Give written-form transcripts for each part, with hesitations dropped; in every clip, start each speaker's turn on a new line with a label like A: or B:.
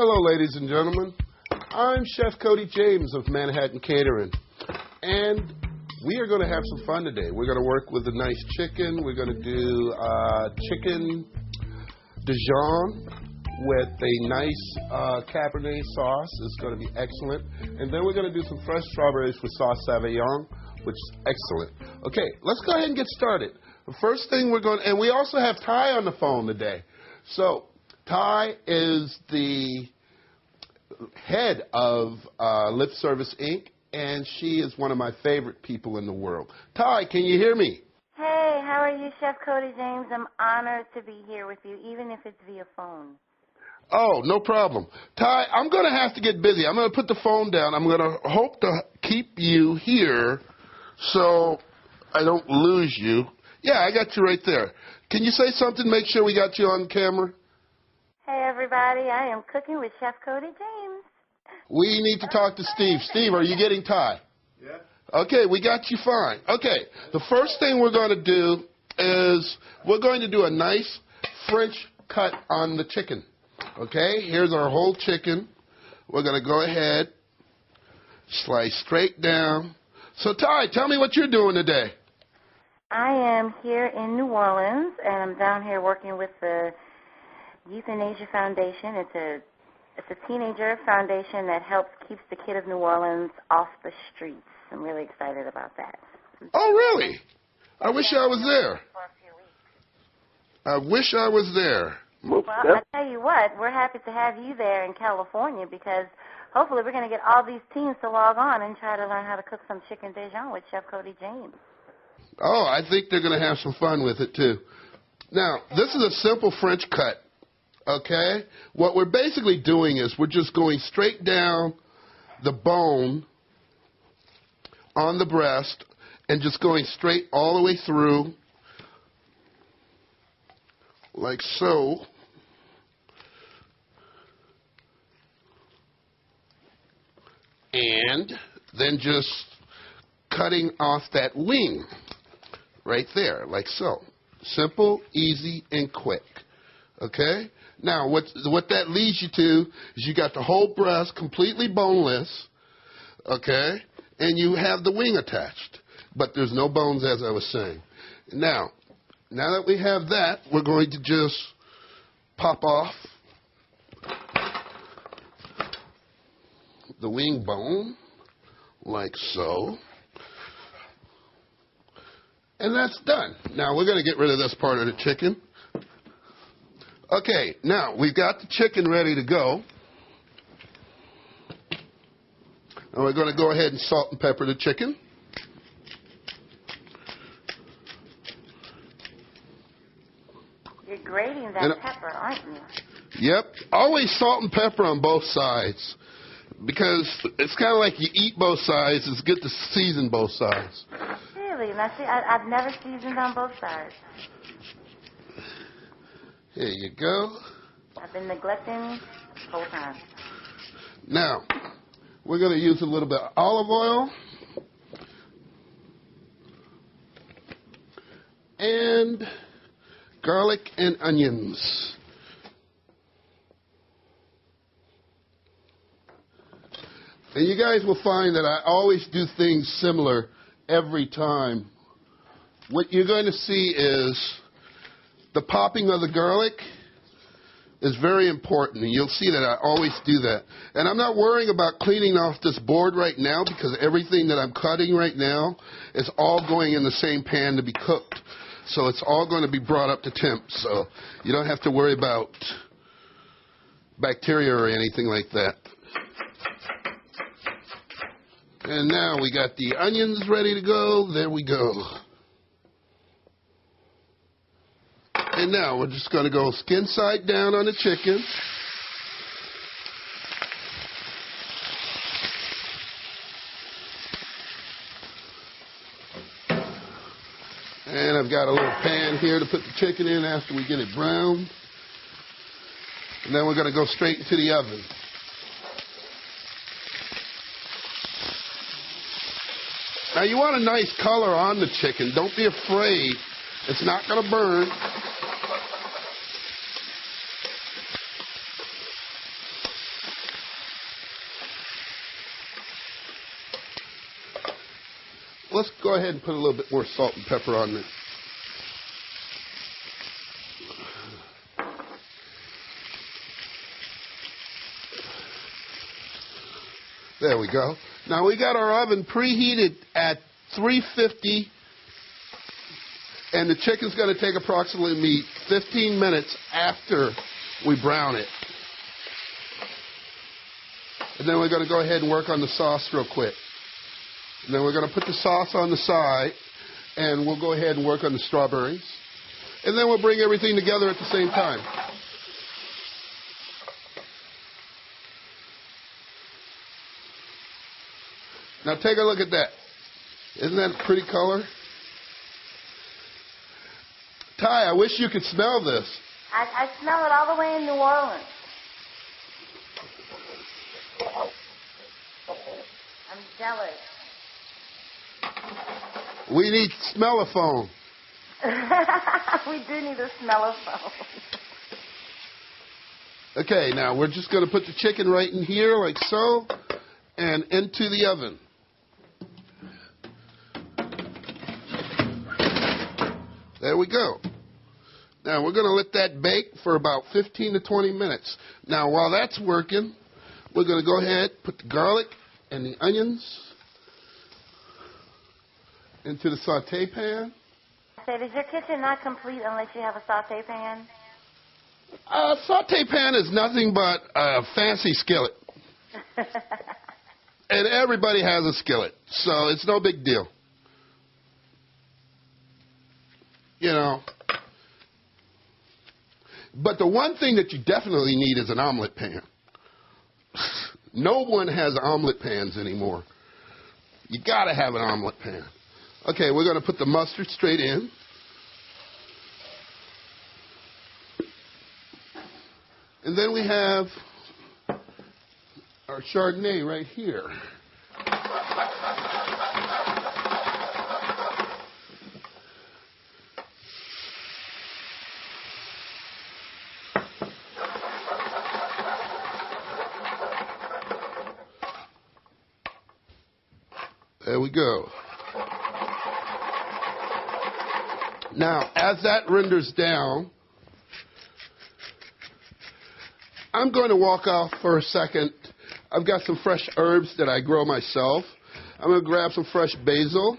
A: Hello, ladies and gentlemen. I'm Chef Cody James of Manhattan Catering, and we are going to have some fun today. We're going to work with a nice chicken. We're going to do chicken Dijon with a nice Cabernet sauce. It's going to be excellent. And then we're going to do some fresh strawberries with sauce Savignon, which is excellent. Okay, let's go ahead and get started. The first thing we're going to, and we also have Ty on the phone today. So Ty is the head of Lip Service Inc., and she is one of my favorite people in the world. Ty, can you hear me?
B: Hey, how are you, Chef Cody James? I'm honored to be here with you, even if it's via phone.
A: Oh, no problem. Ty, I'm going to have to get busy. I'm going to put the phone down. I'm going to hope to keep you here so I don't lose you. Yeah, I got you right there. Can you say something? Make sure we got you on camera.
B: Hey, everybody. I am cooking with Chef Cody James.
A: We need to talk to Steve. Steve, are you getting Ty?
C: Yeah.
A: Okay, we got you fine. Okay, the first thing we're going to do is we're going to do a nice French cut on the chicken. Okay, here's our whole chicken. We're going to go ahead, slice straight down. So, Ty, tell me what you're doing today.
B: I am here in New Orleans, and I'm down here working with the Euthanasia Foundation. It's a teenager foundation that helps keeps the kid of New Orleans off the streets. I'm really excited about that.
A: Oh, really? I wish I was there.
B: For a few weeks.
A: I wish I was there.
B: Well, I tell you what, we're happy to have you there in California because hopefully we're going to get all these teens to log on and try to learn how to cook some chicken Dijon with Chef Cody James.
A: Oh, I think they're going to have some fun with it, too. Now, this is a simple French cut, okay? What we're basically doing is we're just going straight down the bone on the breast and just going straight all the way through like so. And then just cutting off that wing right there, like so. Simple, easy, and quick. Okay? Now, what that leads you to is you got the whole breast completely boneless, okay? And you have the wing attached. But there's no bones, as I was saying. Now that we have that, we're going to just pop off the wing bone, like so. And that's done. Now we're going to get rid of this part of the chicken. Okay, now we've got the chicken ready to go. And we're going to go ahead and salt and pepper the chicken.
B: You're grating that pepper, aren't you?
A: Yep. Always salt and pepper on both sides. Because it's kind of like you eat both sides. It's good to season both sides.
B: Really? Now, see, I've never seasoned on both sides.
A: Here you go.
B: I've been neglecting the whole time.
A: Now, we're going to use a little bit of olive oil. And garlic and onions. And you guys will find that I always do things similar every time. What you're going to see is the popping of the garlic is very important, and you'll see that I always do that. And I'm not worrying about cleaning off this board right now because everything that I'm cutting right now is all going in the same pan to be cooked. So it's all going to be brought up to temp, so you don't have to worry about bacteria or anything like that. And now we got the onions ready to go. There we go. And now we're just going to go skin side down on the chicken. And I've got a little pan here to put the chicken in after we get it browned. And then we're going to go straight into the oven. Now you want a nice color on the chicken. Don't be afraid. It's not going to burn. let's go ahead and put a little bit more salt and pepper on this. There we go. Now we got our oven preheated at 350, and the chicken's going to take approximately 15 minutes after we brown it. And then we're going to go ahead and work on the sauce real quick. And then we're going to put the sauce on the side, and we'll go ahead and work on the strawberries. And then we'll bring everything together at the same time. Now take a look at that. Isn't that a pretty color? Ty, I wish you could smell this.
B: I smell it all the way in New Orleans. I'm jealous.
A: We need smellophone.
B: We do need a smellophone.
A: Okay, now we're just going to put the chicken right in here like so and into the oven. There we go. Now we're going to let that bake for about 15 to 20 minutes. Now while that's working, we're going to go ahead, put the garlic and the onions into the saute pan.
B: I said, is your kitchen not complete unless you have a saute pan?
A: Saute pan is nothing but a fancy skillet. And everybody has a skillet, so it's no big deal. You know. But the one thing that you definitely need is an omelet pan. No one has omelet pans anymore. You got to have an omelet pan. Okay, we're going to put the mustard straight in. And then we have our Chardonnay right here. There we go. Now, as that renders down, I'm going to walk off for a second. I've got some fresh herbs that I grow myself. I'm going to grab some fresh basil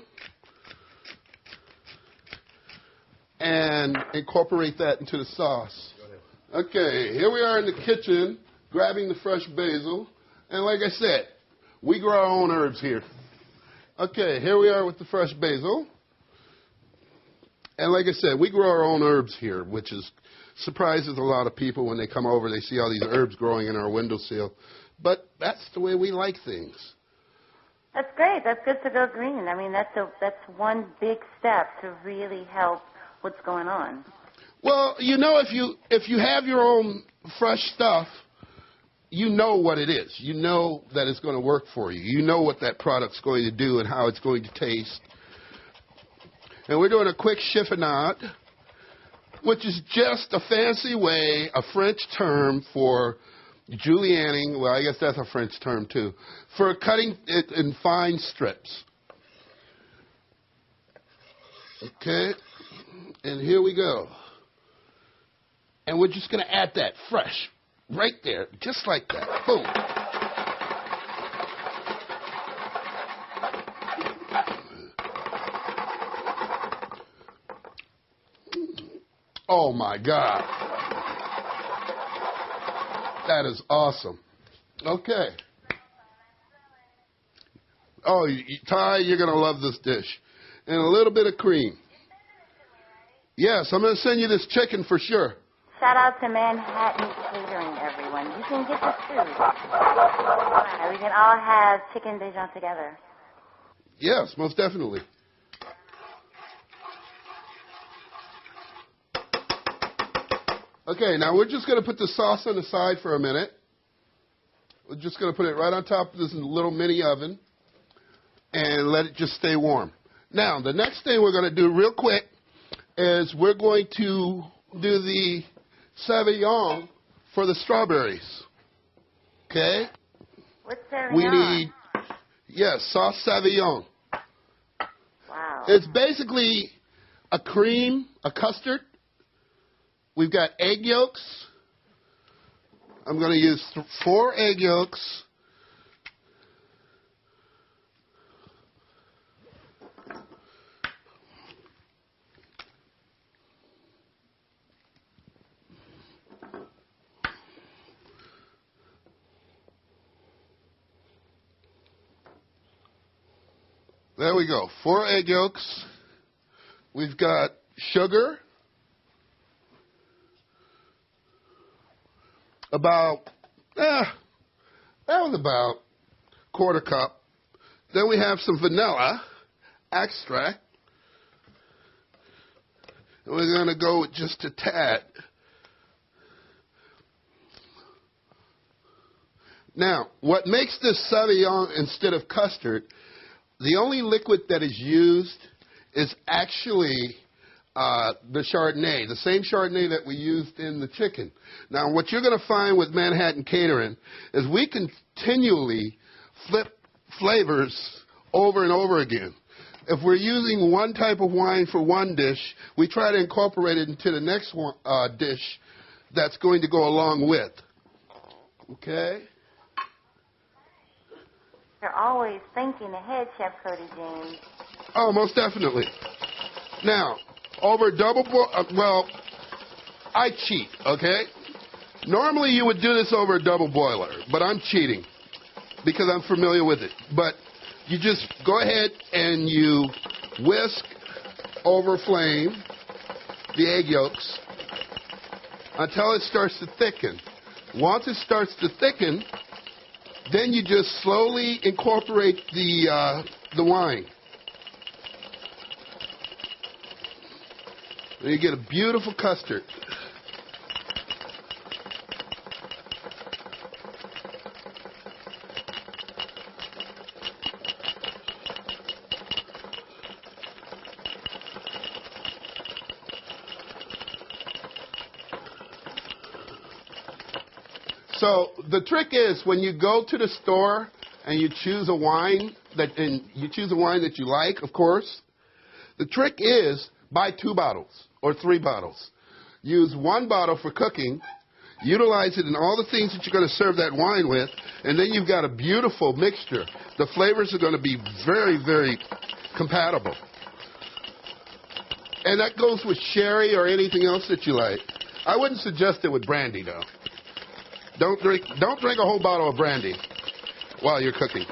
A: and incorporate that into the sauce. Okay, here we are in the kitchen grabbing the fresh basil. And like I said, we grow our own herbs here. Okay, here we are with the fresh basil. And like I said, we grow our own herbs here, which surprises a lot of people when they come over. They see all these herbs growing in our windowsill. But that's the way we like things.
B: That's great. That's good to go green. I mean, that's one big step to really help what's going on.
A: Well, you know, if you have your own fresh stuff, you know what it is. You know that it's going to work for you. You know what that product's going to do and how it's going to taste. And we're doing a quick chiffonade, which is just a fancy way, a French term for julienning. Well, I guess that's a French term, too, for cutting it in fine strips. Okay, and here we go. And we're just going to add that fresh, right there, just like that. Boom. Oh, my God. That is awesome. Okay. Oh, Ty, you're going to love this dish. And a little bit of cream. Yes, I'm going to send you this chicken for sure.
B: Shout out to Manhattan Catering, everyone. You can get this too. We can all have chicken Dijon together.
A: Yes, most definitely. Okay, now we're just going to put the sauce on the side for a minute. We're just going to put it right on top of this little mini oven and let it just stay warm. Now, the next thing we're going to do real quick is we're going to do the Sauvignon for the strawberries. Okay?
B: What's Sauvignon?
A: We need, yes, sauce Sauvignon. It's basically a cream, a custard. We've got egg yolks. I'm going to use 4 egg yolks. There we go. 4 egg yolks. We've got sugar. That was about 1/4 cup. Then we have some vanilla extract. And we're going to go with just a tad. Now, what makes this Sauvignon instead of custard, the only liquid that is used is actually the Chardonnay, the same Chardonnay that we used in the chicken. Now, what you're going to find with Manhattan Catering is we continually flip flavors over and over again. If we're using one type of wine for one dish, we try to incorporate it into the next one, dish that's going to go along with. Okay?
B: You're always thinking ahead, Chef Cody James.
A: Oh, most definitely. Now, over double boil, I cheat, okay? Normally you would do this over a double boiler, but I'm cheating because I'm familiar with it. But you just go ahead and you whisk over flame the egg yolks until it starts to thicken. Once it starts to thicken, then you just slowly incorporate the wine. And you get a beautiful custard. So the trick is when you go to the store and you choose a wine that you like, of course, the trick is buy 2 bottles or 3 bottles. Use 1 bottle for cooking, utilize it in all the things that you're going to serve that wine with, and then you've got a beautiful mixture. The flavors are going to be very, very compatible. And that goes with sherry or anything else that you like. I wouldn't suggest it with brandy, though. Don't drink a whole bottle of brandy while you're cooking.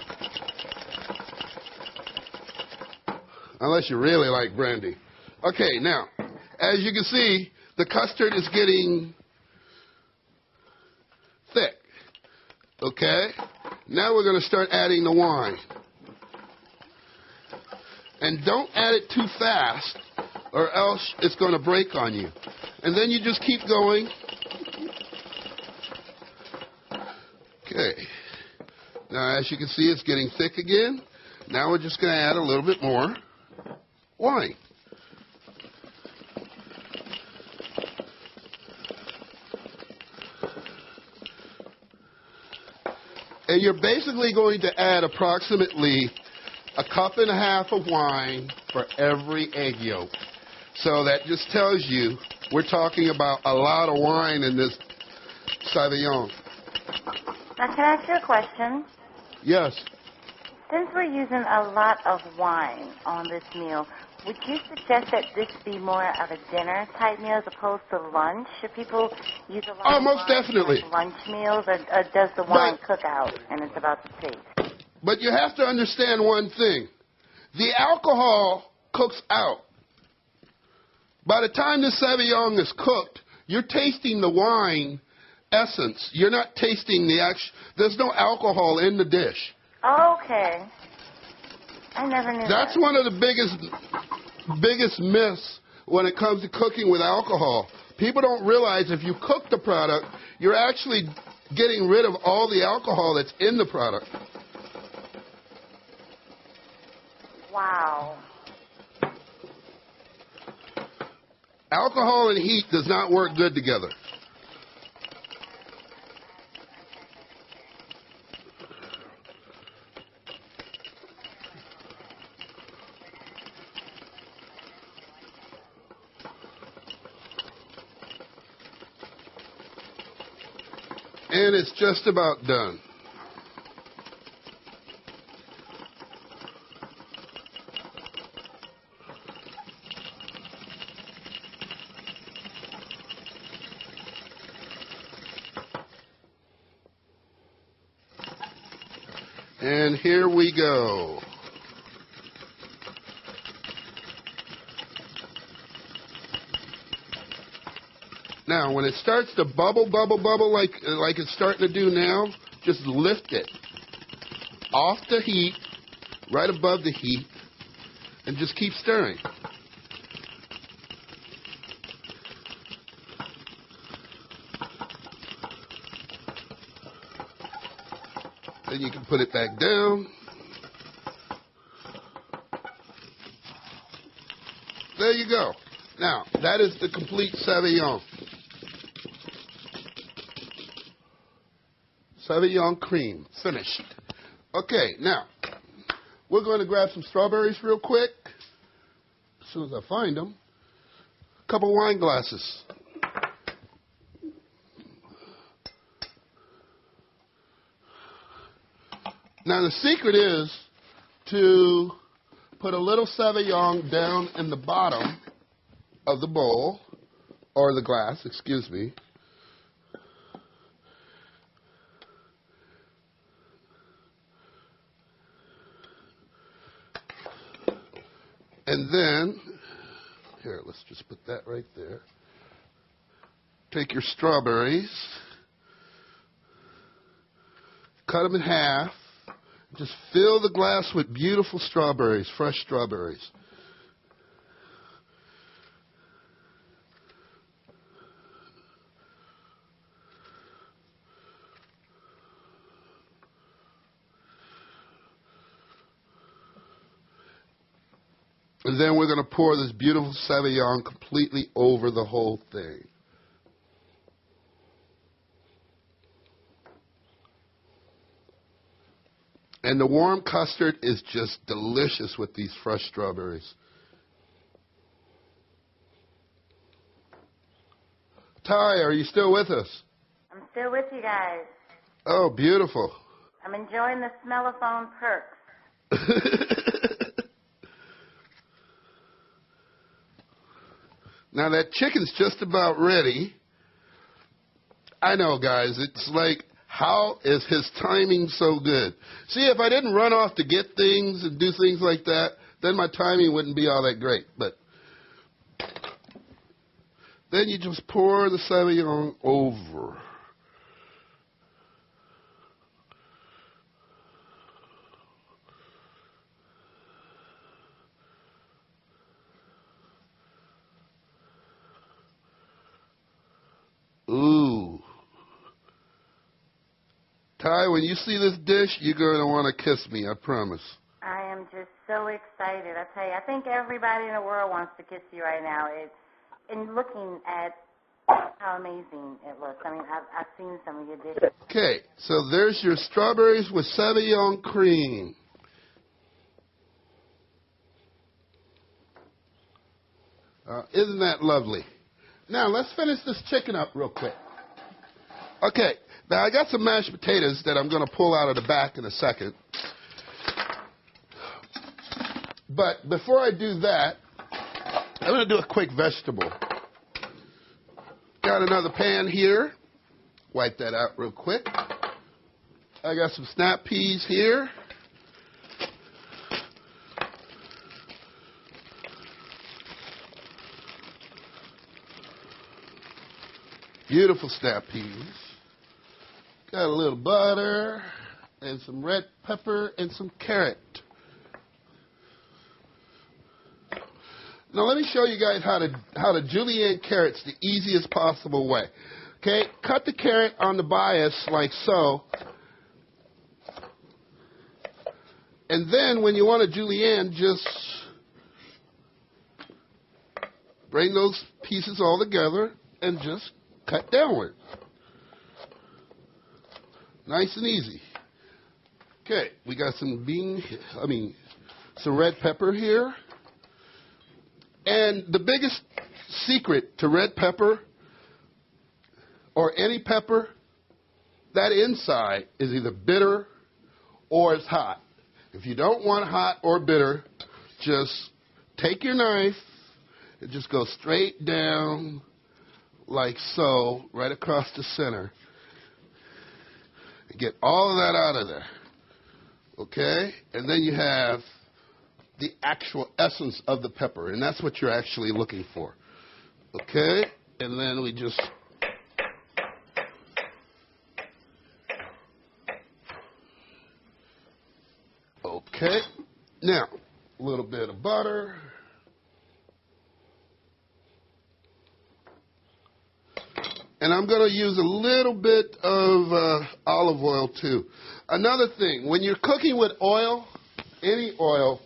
A: Unless you really like brandy. Okay, now, as you can see, the custard is getting thick. Okay? Now we're going to start adding the wine. And don't add it too fast, or else it's going to break on you. And then you just keep going. Okay. Now, as you can see, it's getting thick again. Now we're just going to add a little bit more wine. And you're basically going to add approximately 1.5 cups of wine for every egg yolk. So that just tells you we're talking about a lot of wine in this Sauvignon.
B: Now, can I ask you a question?
A: Yes.
B: Since we're using a lot of wine on this meal, would you suggest that this be more of a dinner-type meal as opposed to lunch? Should people use a lot of
A: most
B: wine
A: definitely.
B: for lunch meals, or does the wine cook out and it's about the taste?
A: But you have to understand one thing. The alcohol cooks out. By the time the Sauvignon is cooked, you're tasting the wine essence. You're not tasting the actual. There's no alcohol in the dish.
B: Okay. I never knew that.
A: That's one of the biggest myths when it comes to cooking with alcohol. People don't realize if you cook the product, you're actually getting rid of all the alcohol that's in the product.
B: Wow.
A: Alcohol and heat does not work good together. And it's just about done. And here we go. Now, when it starts to bubble like it's starting to do now, just lift it off the heat, right above the heat, and just keep stirring. Then you can put it back down. There you go. Now, that is the complete Sauvignon. Sauvignon cream, finished. Okay, now, we're going to grab some strawberries real quick. As soon as I find them. A couple wine glasses. Now, the secret is to put a little Sauvignon down in the bottom of the bowl, or the glass, excuse me. And then, here, let's just put that right there. Take your strawberries, cut them in half. Just fill the glass with beautiful strawberries, fresh strawberries. And then we're going to pour this beautiful Sauvignon completely over the whole thing. And the warm custard is just delicious with these fresh strawberries. Ty, are you still with us?
B: I'm still with you guys.
A: Oh, beautiful.
B: I'm enjoying the smellophone perks.
A: Now that chicken's just about ready. I know, guys, it's like, how is his timing so good? See, if I didn't run off to get things and do things like that, then my timing wouldn't be all that great. But then you just pour the Sauvignon over. Ooh. Ty, when you see this dish, you're going to want to kiss me, I promise.
B: I am just so excited. I tell you, I think everybody in the world wants to kiss you right now. And looking at how amazing it looks. I mean, I've seen some of your dishes.
A: Okay, so there's your strawberries with Sauvignon cream. Isn't that lovely? Now, let's finish this chicken up real quick. Okay, now I got some mashed potatoes that I'm going to pull out of the back in a second. But before I do that, I'm going to do a quick vegetable. Got another pan here. Wipe that out real quick. I got some snap peas here. Beautiful snap peas. Got a little butter and some red pepper and some carrot. Now let me show you guys how to julienne carrots the easiest possible way. Okay, cut the carrot on the bias like so. And then when you want to julienne, just bring those pieces all together and just cut downward. Nice and easy. Okay, we got some some red pepper here. And the biggest secret to red pepper, or any pepper, that inside is either bitter or it's hot. If you don't want hot or bitter, just take your knife and just go straight down like so, right across the center. And get all of that out of there. Okay? And then you have the actual essence of the pepper, and that's what you're actually looking for. Okay? And then we just... Okay. Now, a little bit of butter. And I'm going to use a little bit of olive oil, too. Another thing, when you're cooking with oil, any oil,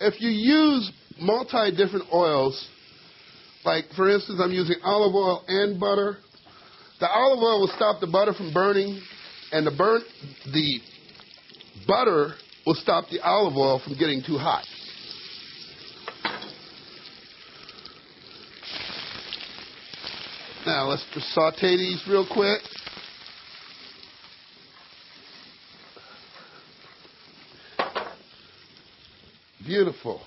A: if you use multi-different oils, like, for instance, I'm using olive oil and butter, the olive oil will stop the butter from burning, and the butter will stop the olive oil from getting too hot. Now, let's just saute these real quick. Beautiful.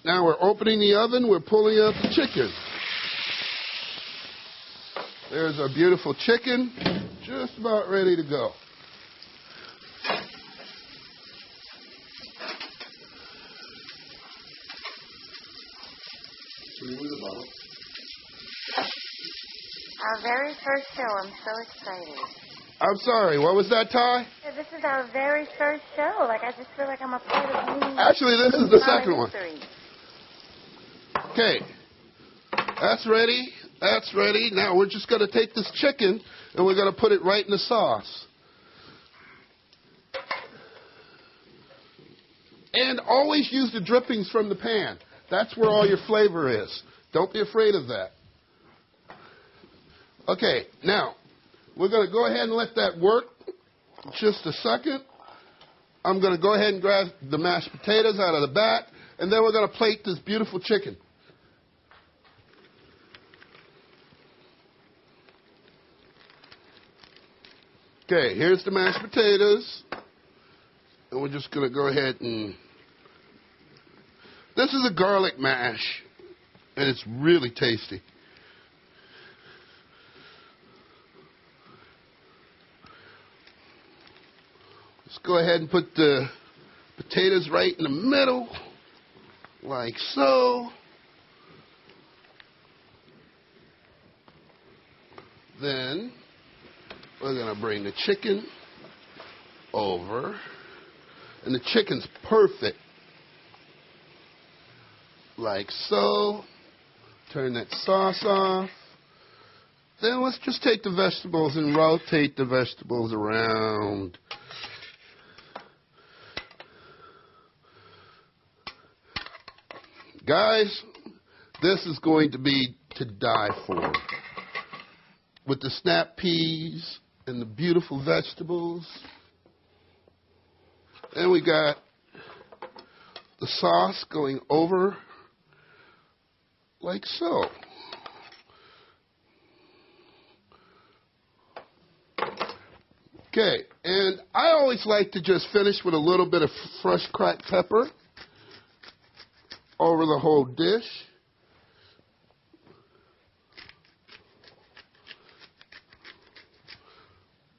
A: Now we're opening the oven. We're pulling up the chicken. There's our beautiful chicken, just about ready to go.
B: Our very first show. I'm so excited.
A: I'm sorry, what was that, Ty?
B: Yeah, this is our very first show. Like, I just feel like I'm a part of new.
A: Actually, this is the second one. Okay. That's ready. That's ready. Now we're just going to take this chicken and we're going to put it right in the sauce. And always use the drippings from the pan. That's where all your flavor is. Don't be afraid of that. Okay, now, we're going to go ahead and let that work just a second. I'm going to go ahead and grab the mashed potatoes out of the back, and then we're going to plate this beautiful chicken. Okay, here's the mashed potatoes. And we're just going to go ahead and... This is a garlic mash, and it's really tasty. Let's go ahead and put the potatoes right in the middle, like so. Then we're going to bring the chicken over. And the chicken's perfect. Like so. Turn that sauce off. Then let's just take the vegetables and rotate the vegetables around. Guys, this is going to be to die for. With the snap peas and the beautiful vegetables. And we got the sauce going over like so. Okay, and I always like to just finish with a little bit of fresh cracked pepper over the whole dish.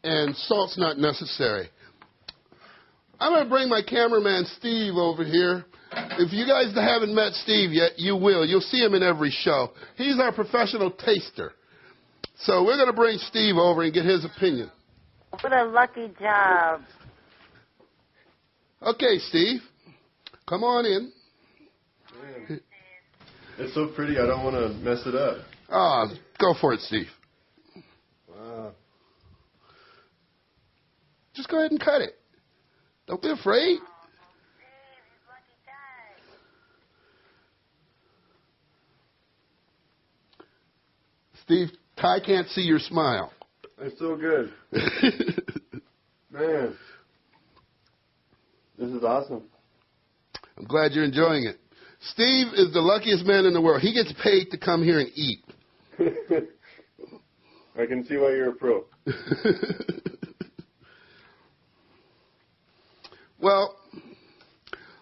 A: And salt's not necessary. I'm going to bring my cameraman Steve over here. If you guys haven't met Steve yet, you will. You'll see him in every show. He's our professional taster. So we're going to bring Steve over and get his opinion.
B: What a lucky job.
A: Okay, Steve. Come on in.
C: Man, it's so pretty, I don't want to mess it up.
A: Go for it, Steve.
C: Wow.
A: Just go ahead and cut it. Don't be afraid. Steve, Ty can't see your smile.
C: It's so good. Man. This is awesome.
A: I'm glad you're enjoying it. Steve is the luckiest man in the world. He gets paid to come here and eat.
C: I can see why you're a pro.
A: Well,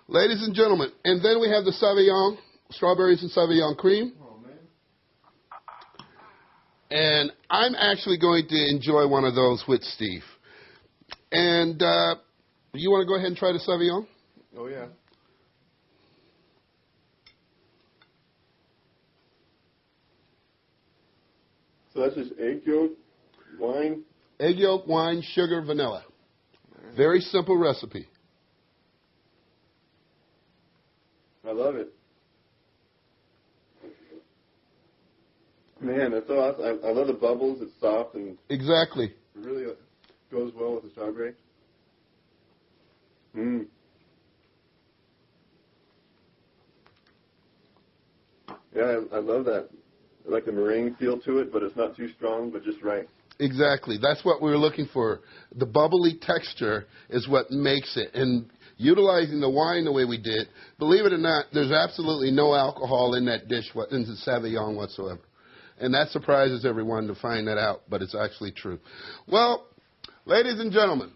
A: ladies and gentlemen, and then we have the Sauvignon, strawberries and Sauvignon cream.
C: Oh, man.
A: And I'm actually going to enjoy one of those with Steve. And you want to go ahead and try the Sauvignon?
C: Oh, yeah. So that's just egg yolk, wine?
A: Egg yolk, wine, sugar, vanilla. Very simple recipe.
C: I love it. Man, that's so awesome. I love the bubbles. It's soft and
A: Exactly.
C: it really goes well with the strawberry. Mmm. Yeah, I love that. I like the meringue feel to it, but it's not too strong, but just right.
A: Exactly. That's what we were looking for. The bubbly texture is what makes it. And utilizing the wine the way we did, believe it or not, there's absolutely no alcohol in that dish, in the Sauvignon whatsoever. And that surprises everyone to find that out, but it's actually true. Well, ladies and gentlemen,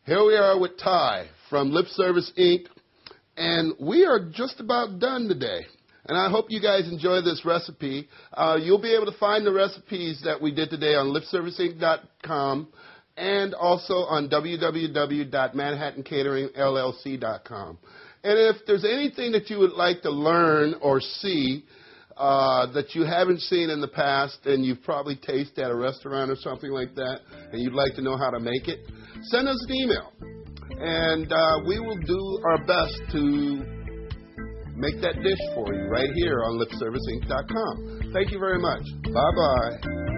A: here we are with Ty from Lip Service Inc., and we are just about done today. And I hope you guys enjoy this recipe. You'll be able to find the recipes that we did today on lipserviceinc.com and also on www.manhattancateringllc.com. And if there's anything that you would like to learn or see that you haven't seen in the past and you've probably tasted at a restaurant or something like that and you'd like to know how to make it, send us an email. And we will do our best to make that dish for you right here on lipserviceinc.com. Thank you very much. Bye-bye.